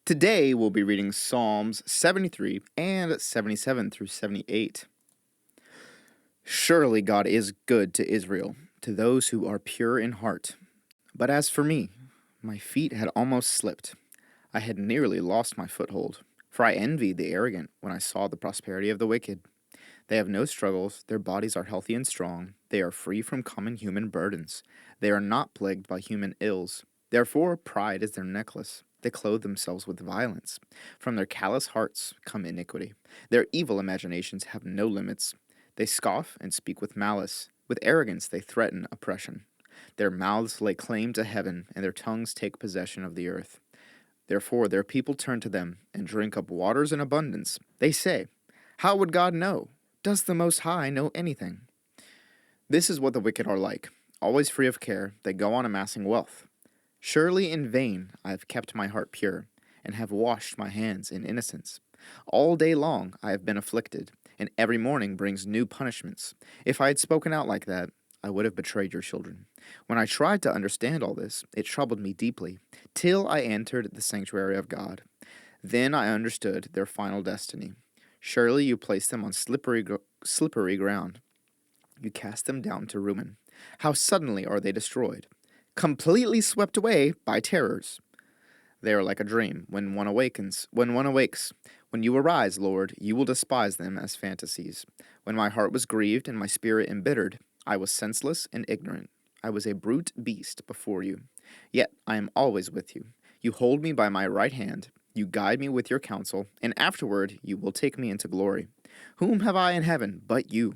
Today we'll be reading Psalms 73 and 77 through 78. Surely God is good to Israel, to those who are pure in heart. But as for me, my feet had almost slipped. I had nearly lost my foothold, for I envied the arrogant when I saw the prosperity of the wicked. They have no struggles, their bodies are healthy and strong, they are free from common human burdens, they are not plagued by human ills. Therefore pride is their necklace. They clothe themselves with violence. From their callous hearts come iniquity. Their evil imaginations have no limits. They scoff and speak with malice. With arrogance they threaten oppression. Their mouths lay claim to heaven, and their tongues take possession of the earth. Therefore their people turn to them and drink up waters in abundance. They say, "How would God know? Does the Most High know anything?" This is what the wicked are like. Always free of care, they go on amassing wealth. Surely in vain I have kept my heart pure, and have washed my hands in innocence. All day long I have been afflicted, and every morning brings new punishments. If I had spoken out like that, I would have betrayed your children. When I tried to understand all this, it troubled me deeply, till I entered the sanctuary of God. Then I understood their final destiny. Surely you place them on slippery ground. You cast them down to ruin. How suddenly are they destroyed, completely swept away by terrors. They are like a dream when one awakes. When you arise, Lord, you will despise them as fantasies. When my heart was grieved and my spirit embittered, I was senseless and ignorant. I was a brute beast before you. Yet I am always with you. You hold me by my right hand. You guide me with your counsel, and afterward you will take me into glory. Whom have I in heaven but you?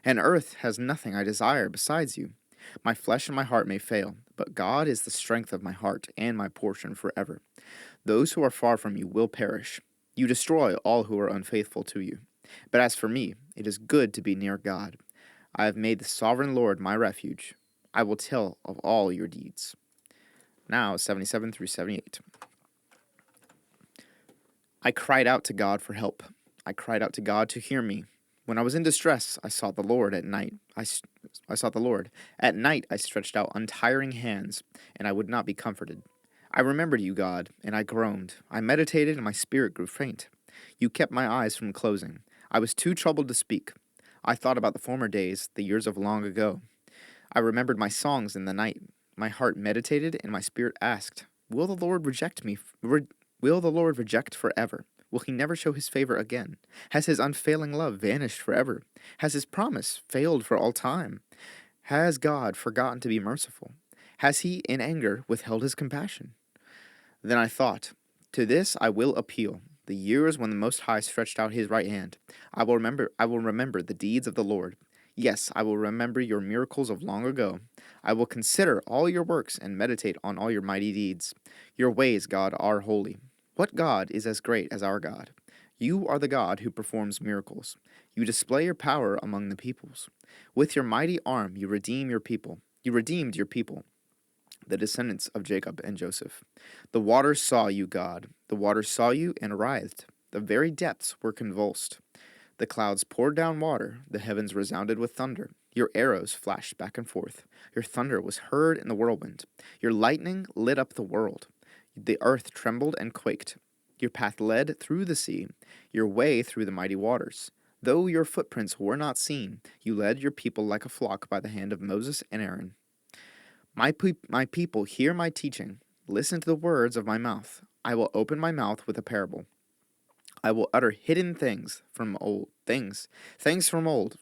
And earth has nothing I desire besides you. My flesh and my heart may fail, but God is the strength of my heart and my portion forever. Those who are far from you will perish. You destroy all who are unfaithful to you. But as for me, it is good to be near God. I have made the sovereign Lord my refuge. I will tell of all your deeds. Now, 77 through 78. I cried out to God for help. I cried out to God to hear me. When I was in distress, I sought the Lord at night. I sought the Lord. At night I stretched out untiring hands, and I would not be comforted. I remembered you, God, and I groaned. I meditated, and my spirit grew faint. You kept my eyes from closing. I was too troubled to speak. I thought about the former days, the years of long ago. I remembered my songs in the night. My heart meditated, and my spirit asked, Will the Lord reject me? Will the Lord reject forever? Will he never show his favor again? Has his unfailing love vanished forever? Has his promise failed for all time? Has God forgotten to be merciful? Has he, in anger, withheld his compassion? Then I thought, to this I will appeal. The years when the Most High stretched out his right hand. I will remember the deeds of the Lord. Yes, I will remember your miracles of long ago. I will consider all your works and meditate on all your mighty deeds. Your ways, God, are holy. What God is as great as our God? You are the God who performs miracles. You display your power among the peoples. With your mighty arm you redeem your people. You redeemed your people, the descendants of Jacob and Joseph. The waters saw you, God. The waters saw you and writhed. The very depths were convulsed. The clouds poured down water. The heavens resounded with thunder. Your arrows flashed back and forth. Your thunder was heard in the whirlwind. Your lightning lit up the world. The earth trembled and quaked. Your path led through the sea, your way through the mighty waters. Though your footprints were not seen, you led your people like a flock by the hand of Moses and Aaron. My people hear my teaching. Listen to the words of my mouth. I will open my mouth with a parable. I will utter hidden things from old things from old,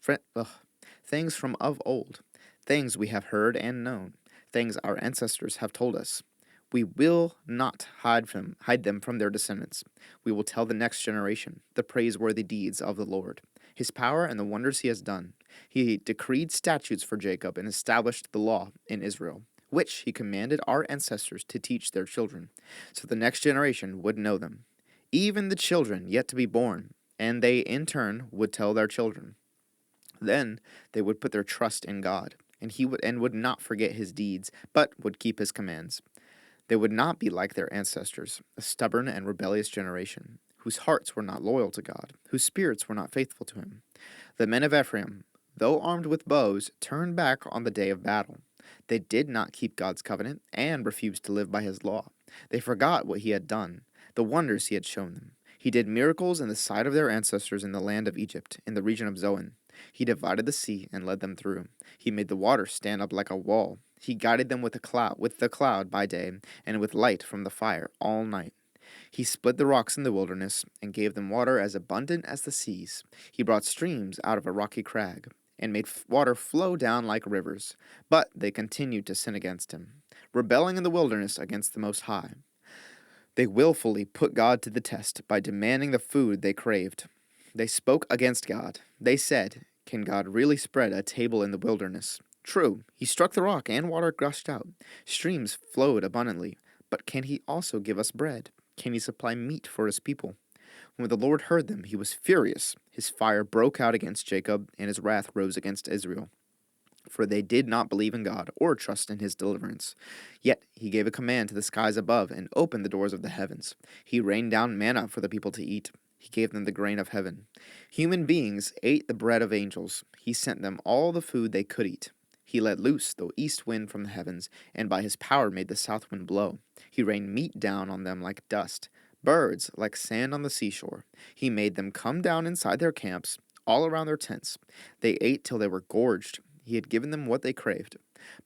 things from of old, things we have heard and known, things our ancestors have told us. We will not hide them from their descendants. We will tell the next generation the praiseworthy deeds of the Lord, his power and the wonders he has done. He decreed statutes for Jacob and established the law in Israel, which he commanded our ancestors to teach their children, so the next generation would know them, even the children yet to be born, and they in turn would tell their children. Then they would put their trust in God, and he would not forget his deeds, but would keep his commands. They would not be like their ancestors, a stubborn and rebellious generation, whose hearts were not loyal to God, whose spirits were not faithful to him. The men of Ephraim, though armed with bows, turned back on the day of battle. They did not keep God's covenant and refused to live by his law. They forgot what he had done, the wonders he had shown them. He did miracles in the sight of their ancestors in the land of Egypt, in the region of Zoan. He divided the sea and led them through. He made the water stand up like a wall. He guided them with the cloud by day, and with light from the fire all night. He split the rocks in the wilderness, and gave them water as abundant as the seas. He brought streams out of a rocky crag, and made water flow down like rivers. But they continued to sin against him, rebelling in the wilderness against the Most High. They willfully put God to the test by demanding the food they craved. They spoke against God. They said, "Can God really spread a table in the wilderness?" True, he struck the rock and water gushed out. Streams flowed abundantly. But can he also give us bread? Can he supply meat for his people? When the Lord heard them, he was furious. His fire broke out against Jacob, and his wrath rose against Israel. For they did not believe in God or trust in his deliverance. Yet he gave a command to the skies above and opened the doors of the heavens. He rained down manna for the people to eat. He gave them the grain of heaven. Human beings ate the bread of angels. He sent them all the food they could eat. He let loose the east wind from the heavens, and by his power made the south wind blow. He rained meat down on them like dust, birds like sand on the seashore. He made them come down inside their camps, all around their tents. They ate till they were gorged. He had given them what they craved.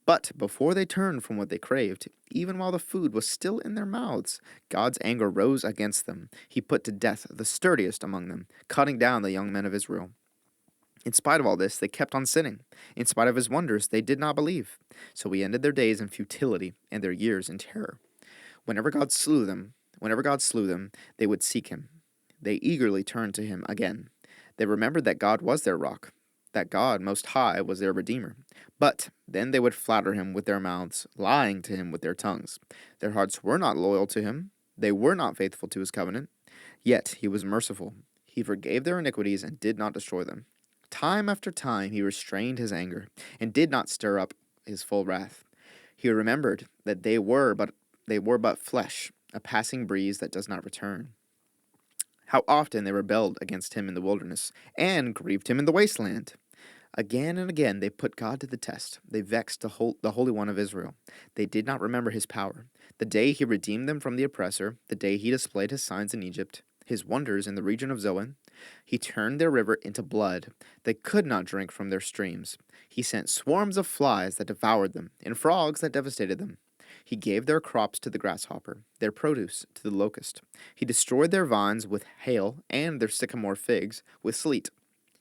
But before they turned from what they craved, even while the food was still in their mouths, God's anger rose against them. He put to death the sturdiest among them, cutting down the young men of Israel. In spite of all this, they kept on sinning. In spite of his wonders, they did not believe. So he ended their days in futility and their years in terror. Whenever God slew them, they would seek him. They eagerly turned to him again. They remembered that God was their rock, that God Most High was their Redeemer. But then they would flatter him with their mouths, lying to him with their tongues. Their hearts were not loyal to him. They were not faithful to his covenant. Yet he was merciful. He forgave their iniquities and did not destroy them. Time after time he restrained his anger, and did not stir up his full wrath. He remembered that they were but flesh, a passing breeze that does not return. How often they rebelled against him in the wilderness, and grieved him in the wasteland. Again and again they put God to the test. They vexed the Holy One of Israel. They did not remember his power, the day he redeemed them from the oppressor, the day he displayed his signs in Egypt, his wonders in the region of Zoan. He turned their river into blood. They could not drink from their streams. He sent swarms of flies that devoured them, and frogs that devastated them. He gave their crops to the grasshopper, their produce to the locust. He destroyed their vines with hail, and their sycamore figs with sleet.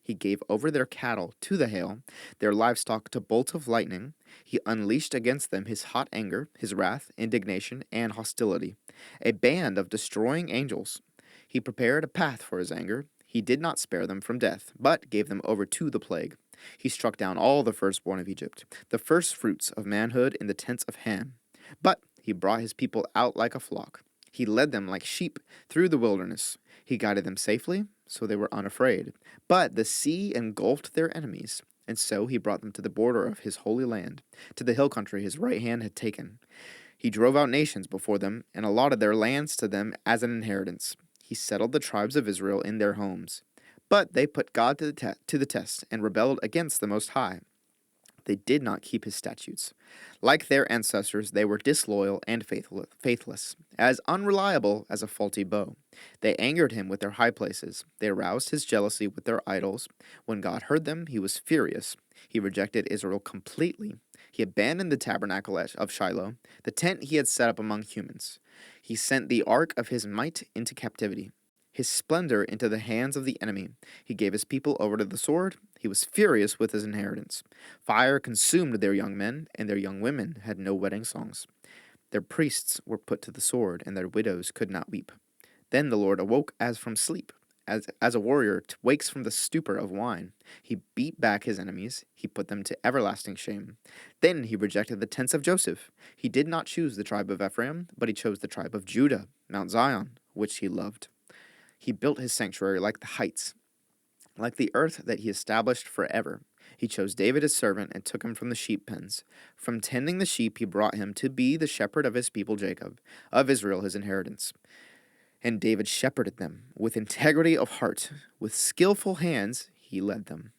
He gave over their cattle to the hail, their livestock to bolts of lightning. He unleashed against them his hot anger, his wrath, indignation, and hostility, a band of destroying angels. He prepared a path for his anger. He did not spare them from death, but gave them over to the plague. He struck down all the firstborn of Egypt, the firstfruits of manhood in the tents of Ham. But he brought his people out like a flock. He led them like sheep through the wilderness. He guided them safely, so they were unafraid. But the sea engulfed their enemies, and so he brought them to the border of his holy land, to the hill country his right hand had taken. He drove out nations before them, and allotted their lands to them as an inheritance. He settled the tribes of Israel in their homes. But they put God to the test, and rebelled against the Most High. They did not keep his statutes. Like their ancestors, they were disloyal and faithless, as unreliable as a faulty bow. They angered him with their high places. They aroused his jealousy with their idols. When God heard them, he was furious. He rejected Israel completely. He abandoned the tabernacle of Shiloh, the tent he had set up among humans. He sent the ark of his might into captivity, his splendor into the hands of the enemy. He gave his people over to the sword. He was furious with his inheritance. Fire consumed their young men, and their young women had no wedding songs. Their priests were put to the sword, and their widows could not weep. Then the Lord awoke as from sleep, as a warrior wakes from the stupor of wine. He beat back his enemies. He put them to everlasting shame. Then he rejected the tents of Joseph. He did not choose the tribe of Ephraim, but he chose the tribe of Judah, Mount Zion, which he loved. He built his sanctuary like the heights, like the earth that he established forever. He chose David his servant and took him from the sheep pens. From tending the sheep he brought him to be the shepherd of his people Jacob, of Israel his inheritance. And David shepherded them with integrity of heart. With skillful hands he led them.